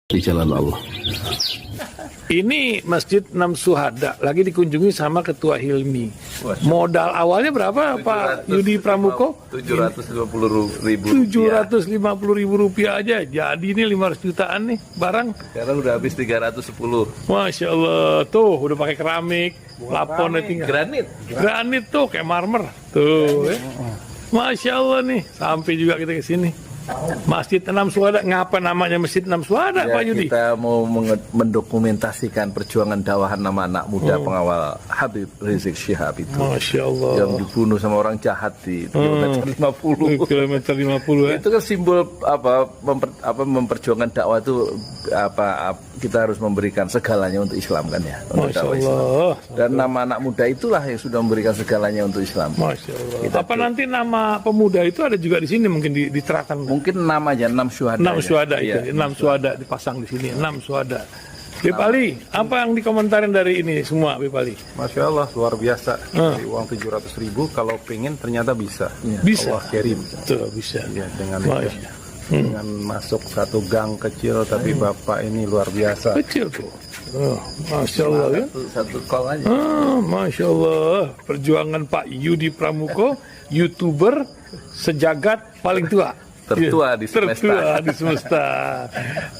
di jalan Allah. Ini Masjid Enam Syuhada lagi dikunjungi sama Ketua Hilmi. Modal awalnya berapa Pak Yudi Pramuko? 750.000 rupiah aja. Jadi ini 500 jutaan nih barang. Sekarang udah habis 310. Masya Allah, tuh udah pakai keramik, plafonnya tinggal. Granit tuh kayak marmer. Tuh, Masya Allah nih, sampai juga kita ke sini. Masjid Enam Syuhada, ngapa namanya Masjid Enam Syuhada, Ya, Pak Yudi? kita mau mendokumentasikan perjuangan dakwah nama anak muda pengawal Habib Rizik Syihab itu. Masya Allah. Yang dibunuh sama orang jahat di kilometer 50. Kilometer 50 ya. Itu kan simbol memperjuangkan dakwah itu kita harus memberikan segalanya untuk Islam kan ya. Untuk Masya dakwah Islam. Allah. Dan nama anak muda itulah yang sudah memberikan segalanya untuk Islam. Masya Allah. Apa nanti nama pemuda itu ada juga di sini mungkin diterapkan? Mungkin namanya 6 syuhada. 6 syuhada itu, Iya. 6 syuhada dipasang di sini, 6 syuhada. Bip Ali, apa yang dikomentarin dari ini semua, Bip Ali? Masya Allah, luar biasa. Dari uang 700.000, kalau pengen ternyata bisa. Bisa. Allah kirim. Tuh, bisa. Ya, Masya. dengan masuk satu gang kecil, tapi Bapak ini luar biasa. Kecil tuh. Oh, Masya Allah ya. Satu call aja. Masya Allah. Perjuangan Pak Yudi Pramuko, YouTuber sejagat paling tua. Tertua di semesta. Tertua di semesta.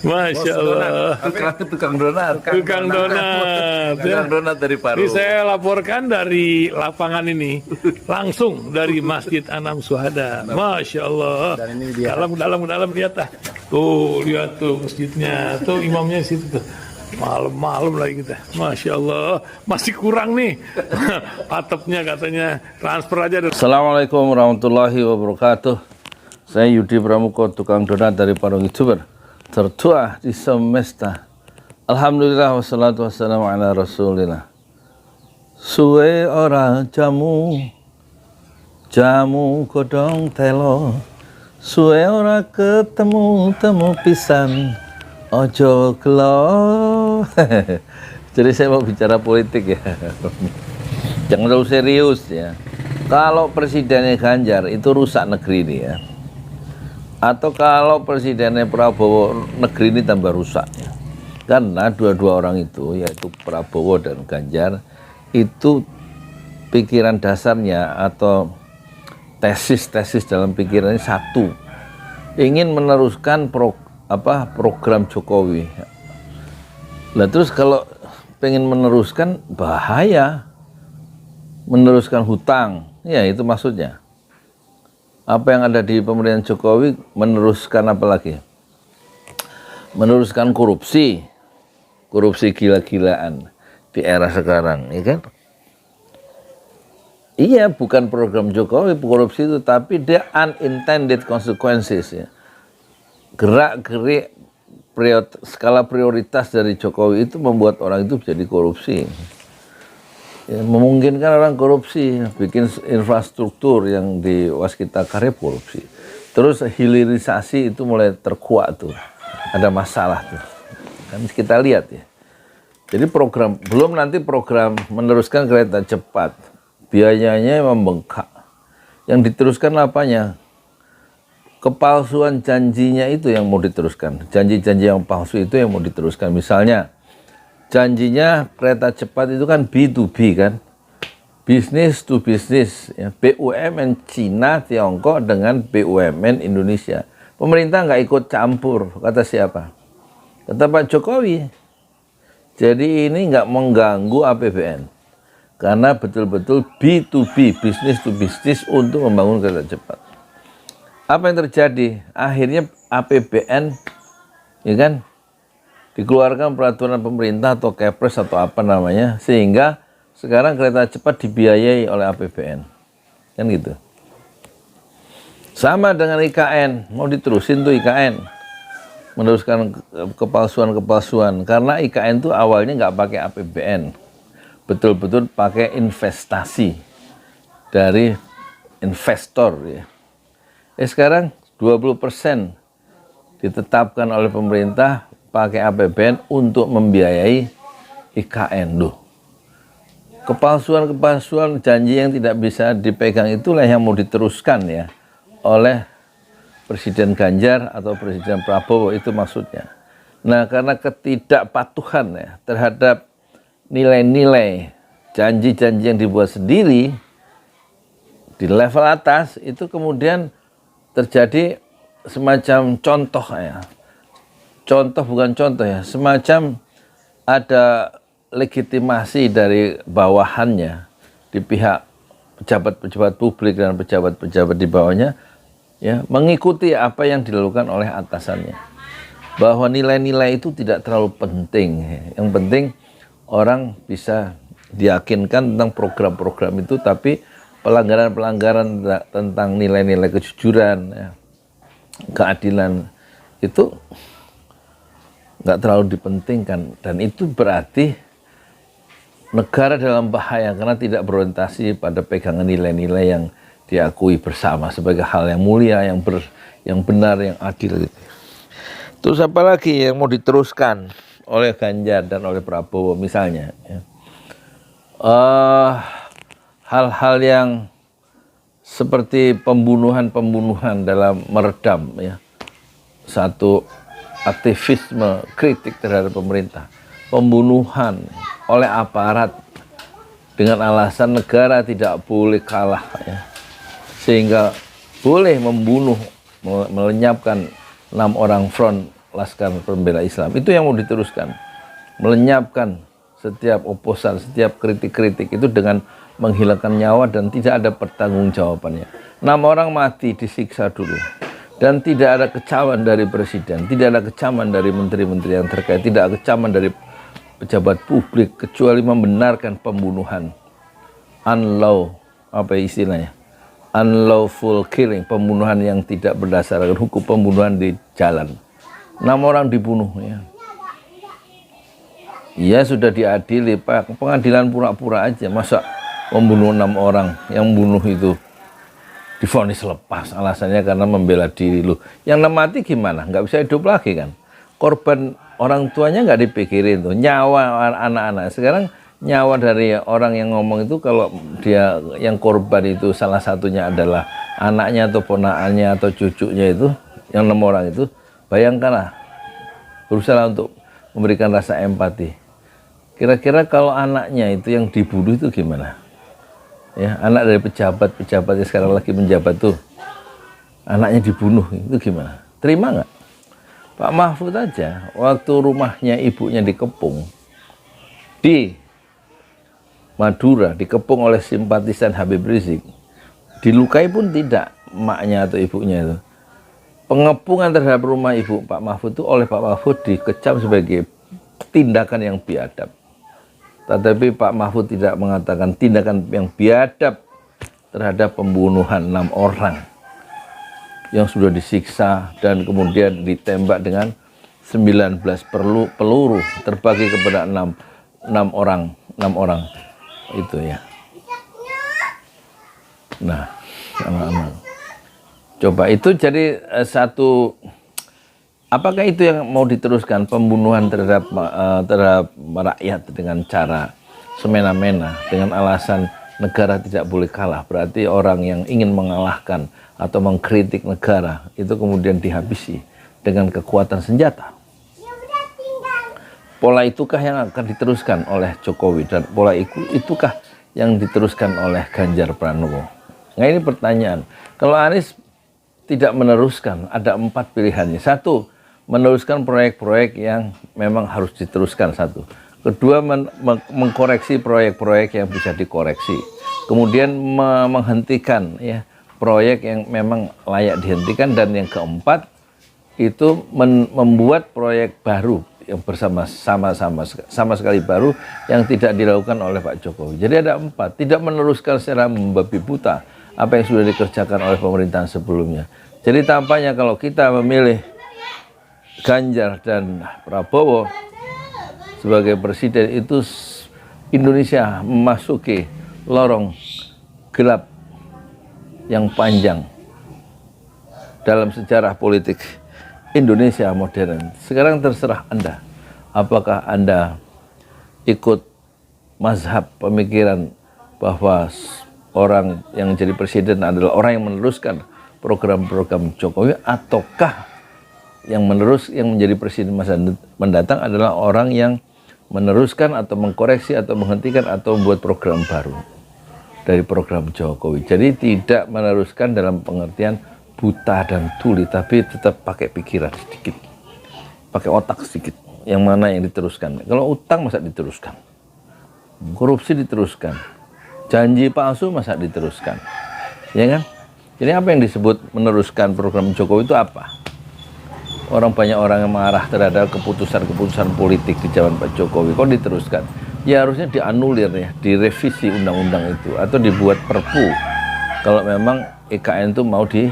Masya Allah. Tukang donat. Tukang donat. Tukang donat dari Paru. Ini saya laporkan dari lapangan ini, langsung dari Masjid Enam Syuhada. Masya Allah. Dan ini dia. Dalam lihat ah. Tuh lihat tuh masjidnya, tuh imamnya di situ tuh. Malam-malam lagi kita. Masya Allah. Masih kurang nih. Atapnya katanya transfer aja. Assalamualaikum warahmatullahi wabarakatuh. Saya Yudi Pramuko, tukang donat dari Parung YouTuber, tertua di semesta. Alhamdulillah wassalatu wassalamu ala rasulillah. Suwe ora jamu, jamu godong telo. Suwe ora ketemu, temu pisan, ojo gelo. Jadi saya mau bicara politik ya. Jangan terlalu serius ya. Kalau presidennya Ganjar itu rusak negeri ini ya. Atau kalau presidennya Prabowo, negeri ini tambah rusak ya. Karena dua-dua orang itu, yaitu Prabowo dan Ganjar, itu pikiran dasarnya atau tesis-tesis dalam pikirannya satu, ingin meneruskan program Jokowi. Nah terus kalau pengen meneruskan, bahaya, meneruskan hutang, ya itu maksudnya. Apa yang ada di pemerintahan Jokowi meneruskan apa lagi? Meneruskan korupsi gila-gilaan di era sekarang, ya kan? Iya, bukan program Jokowi korupsi itu, tapi dia unintended consequences ya. Gerak-gerik skala prioritas dari Jokowi itu membuat orang itu jadi korupsi. Ya, memungkinkan orang korupsi, bikin infrastruktur yang di waskita karya korupsi. Terus hilirisasi itu mulai terkuat tuh, ada masalah tuh. Kan kita lihat ya. Jadi program, belum nanti program meneruskan kereta cepat, biayanya membengkak. Yang diteruskan apanya? Kepalsuan janjinya itu yang mau diteruskan. Janji-janji yang palsu itu yang mau diteruskan. Misalnya, janjinya kereta cepat itu kan B2B kan, business to business ya. BUMN Cina, Tiongkok dengan BUMN Indonesia. Pemerintah nggak ikut campur, kata siapa? Kata Pak Jokowi. Jadi ini nggak mengganggu APBN, karena betul-betul B2B, business to business untuk membangun kereta cepat. Apa yang terjadi? Akhirnya APBN, ya kan? Dikeluarkan peraturan pemerintah atau Kepres atau apa namanya, sehingga sekarang kereta cepat dibiayai oleh APBN, kan gitu. Sama dengan IKN, mau diterusin tuh IKN, meneruskan kepalsuan, karena IKN tuh awalnya nggak pakai APBN, betul-betul pakai investasi dari investor ya. Sekarang 20% ditetapkan oleh pemerintah pakai APBN untuk membiayai IKN loh. Kepalsuan janji yang tidak bisa dipegang itulah yang mau diteruskan ya oleh Presiden Ganjar atau Presiden Prabowo, itu maksudnya. Nah, karena ketidakpatuhan ya terhadap nilai-nilai janji-janji yang dibuat sendiri di level atas, itu kemudian terjadi semacam contoh ya. Contoh bukan contoh ya, semacam ada legitimasi dari bawahannya di pihak pejabat-pejabat publik dan pejabat-pejabat di bawahnya ya, mengikuti apa yang dilakukan oleh atasannya. Bahwa nilai-nilai itu tidak terlalu penting. Yang penting orang bisa diyakinkan tentang program-program itu, tapi pelanggaran-pelanggaran tentang nilai-nilai kejujuran, ya, keadilan itu nggak terlalu dipentingkan, dan itu berarti negara dalam bahaya karena tidak berorientasi pada pegangan nilai-nilai yang diakui bersama sebagai hal yang mulia, yang benar, yang adil gitu. Terus apa lagi yang mau diteruskan oleh Ganjar dan oleh Prabowo misalnya ya. Hal-hal yang seperti pembunuhan dalam meredam ya satu aktivisme kritik terhadap pemerintah, pembunuhan oleh aparat dengan alasan negara tidak boleh kalah ya, sehingga boleh membunuh, melenyapkan 6 orang front Laskar Pembela Islam. Itu yang mau diteruskan, melenyapkan setiap oposan, setiap kritik-kritik itu dengan menghilangkan nyawa dan tidak ada pertanggungjawabannya. 6 orang mati disiksa dulu. Dan tidak ada kecaman dari presiden, tidak ada kecaman dari menteri-menteri yang terkait, tidak ada kecaman dari pejabat publik, kecuali membenarkan pembunuhan. Unlawful killing, pembunuhan yang tidak berdasarkan hukum, pembunuhan di jalan. 6 orang dibunuh ya. Ya sudah diadili Pak, pengadilan pura-pura aja, masa membunuh 6 orang, yang bunuh itu divonis lepas, alasannya karena membela diri. Lu yang mati gimana? Nggak bisa hidup lagi kan? Korban orang tuanya nggak dipikirin tuh, nyawa anak-anak. Sekarang nyawa dari orang yang ngomong itu, kalau dia yang korban itu salah satunya adalah anaknya atau ponakannya atau cucunya itu, yang 6 orang itu, bayangkanlah berusaha untuk memberikan rasa empati. Kira-kira kalau anaknya itu yang dibunuh itu gimana? Ya, anak dari pejabat yang sekarang lagi menjabat tuh, anaknya dibunuh, itu gimana? Terima nggak? Pak Mahfud aja, waktu rumahnya ibunya dikepung di Madura, dikepung oleh simpatisan Habib Rizik, dilukai pun tidak emaknya atau ibunya itu. Pengepungan terhadap rumah ibu Pak Mahfud itu oleh Pak Mahfud dikecam sebagai tindakan yang biadab. Tetapi Pak Mahfud tidak mengatakan tindakan yang biadab terhadap pembunuhan 6 orang yang sudah disiksa dan kemudian ditembak dengan 19 peluru terbagi kepada 6 orang itu ya. Nah, coba itu jadi satu. Apakah itu yang mau diteruskan, pembunuhan terhadap rakyat dengan cara semena-mena dengan alasan negara tidak boleh kalah? Berarti orang yang ingin mengalahkan atau mengkritik negara itu kemudian dihabisi dengan kekuatan senjata. Pola itukah yang akan diteruskan oleh Jokowi, dan pola itukah yang diteruskan oleh Ganjar Pranowo? Nah ini pertanyaan. Kalau Anies tidak meneruskan, ada 4 pilihannya. 1, meneruskan proyek-proyek yang memang harus diteruskan. 1. Kedua, mengkoreksi proyek-proyek yang bisa dikoreksi. Kemudian menghentikan ya proyek yang memang layak dihentikan. Dan yang keempat, itu membuat proyek baru yang sama sekali baru yang tidak dilakukan oleh Pak Jokowi. Jadi ada 4, tidak meneruskan secara membabi buta apa yang sudah dikerjakan oleh pemerintahan sebelumnya. Jadi tampaknya kalau kita memilih Ganjar dan Prabowo sebagai presiden, itu Indonesia memasuki lorong gelap yang panjang dalam sejarah politik Indonesia modern. Sekarang terserah Anda, apakah Anda ikut mazhab pemikiran bahwa orang yang jadi presiden adalah orang yang meneruskan program-program Jokowi, ataukah yang menjadi presiden masa mendatang adalah orang yang meneruskan atau mengkoreksi atau menghentikan atau membuat program baru dari program Jokowi. Jadi tidak meneruskan dalam pengertian buta dan tuli, tapi tetap pakai pikiran sedikit, pakai otak sedikit. Yang mana yang diteruskan? Kalau utang masa diteruskan, korupsi diteruskan, janji palsu masa diteruskan, ya kan? Jadi apa yang disebut meneruskan program Jokowi itu apa? Banyak orang yang marah terhadap keputusan-keputusan politik di zaman Pak Jokowi. Kok diteruskan? Ya harusnya dianulir ya, direvisi undang-undang itu atau dibuat perpu. Kalau memang IKN itu mau dihentikan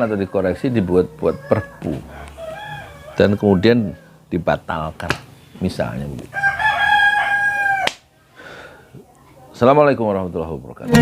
atau dikoreksi, dibuat perpu dan kemudian dibatalkan, misalnya begitu. Assalamualaikum warahmatullahi wabarakatuh.